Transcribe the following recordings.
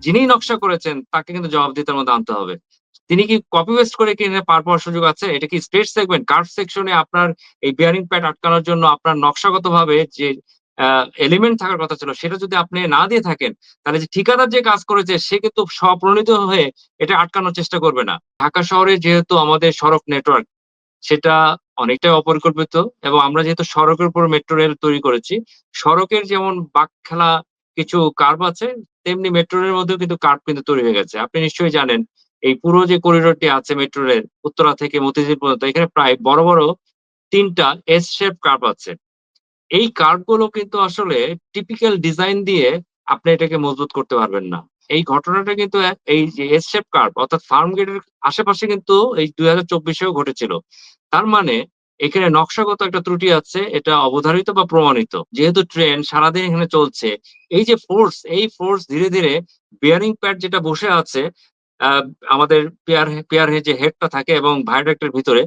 যিনি নকশা করেছেন তাকে কিন্তু জবাবদিহিতার মধ্যে আনতে হবে। তিনি কি কপি পেস্ট করে কি এখানে পার পাওয়ার সুযোগ আছে? এটা কি স্ট্রেট সেগমেন্ট, কার্ভ সেকশনে আপনার এই বেয়ারিং প্যাড আটকানোর জন্য আপনার নকশাগতভাবে যে আ এলিমেন্ট থাকার কথা ছিল সেটা যদি আপনি না দিয়ে থাকেন, তাহলে যে ঠিকাদার যে কাজ করেছে সে কিন্তু স্বপ্রণোদিত হয়ে এটা আটকানোর চেষ্টা করবে না। ঢাকা শহরে যেহেতু আমাদের সড়ক নেটওয়ার্ক সেটা অনেকটাই অপরিকল্পিত এবং আমরা যেহেতু সড়কের উপর মেট্রো রেল তৈরি করেছি, সড়কের যেমন বাঁকখালা কিছু কার্ভ আছে, তেমনি মেট্রো রেলের মধ্যেও কিন্তু কার্ভ কিন্তু তৈরি হয়ে গেছে। আপনি নিশ্চয়ই জানেন, এই পুরো যে করিডোরটি আছে মেট্রো রেল, উত্তরা থেকে মতিঝিল পর্যন্ত, এখানে প্রায় বড়, বড় ৩ টা এস শেপ কার্ভ আছে। এই কার্ভ গুলো কিন্তু আসলে টিপিক্যাল ডিজাইন দিয়ে আপনি এটাকে মজবুত করতে পারবেন না। এই ঘটনাটা কিন্তু এই যে এস শেপ কার্ভ অর্থাৎ ফার্ম গেটের আশেপাশে কিন্তু এই ২০২৪ এও ঘটেছিল। তার মানে এখানে নকশাগত একটা ত্রুটি আছে, এটা অবধারিত বা প্রমাণিত। যেহেতু ট্রেন সারাদিন এখানে চলছে, এই যে ফোর্স, এই ফোর্স ধীরে, ধীরে বেয়ারিং প্যাড যেটা বসে আছে আ আমাদের পেয়ার যে হেডটা থাকে এবং ভায়াডাক্ট এর ভিতরে,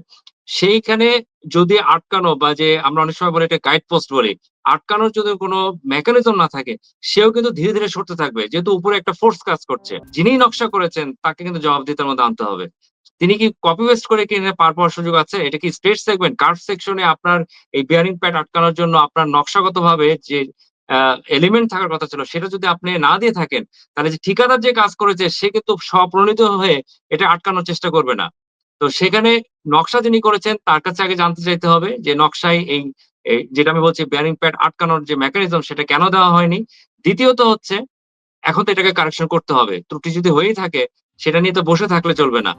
সেইখানে যদি আটকানো বা যে আমরা অনেক সময় বলি এটা গাইড পোস্ট বলি। আটকানোর যদি কোনো মেকানিজম না থাকে, সেও কিন্তু ধীরে, ধীরে সরতে থাকবে। যেহেতু উপরে একটা ফোর্স কাজ করছে। যিনি নকশা করেছেন তাকে কিন্তু জবাবদিহিতার মধ্যে আনতে হবে। তিনি কি কপি পেস্ট করে কি এখানে পার পাওয়ার সুযোগ আছে? এটা কি স্ট্রেট সেগমেন্ট, কার্ভ সেকশনে আপনার এই বেয়ারিং প্যাড আটকানোর জন্য আপনার নকশাগতভাবে যে আ এলিমেন্ট থাকার কথা ছিল সেটা যদি আপনি না দিয়ে থাকেন, তাহলে যে ঠিকাদার যে কাজ করেছে সে কিন্তু স্বপ্রণোদিত হয়ে এটা আটকানোর চেষ্টা করবে না। তো সেখানে নকশা যিনি করেছেন তার কাছে আগে জানতে চাইতে হবে যে নকশায় এই যেটা আমি বলছি বেয়ারিং প্যাড আটকানোর যে মেকানিজম সেটা কেন দেওয়া হয়নি? দ্বিতীয়ত হচ্ছে এখন তো এটাকে কারেকশন করতে হবে। ত্রুটি যদি হয়েই থাকে সেটা নিয়ে তো বসে থাকলে চলবে না।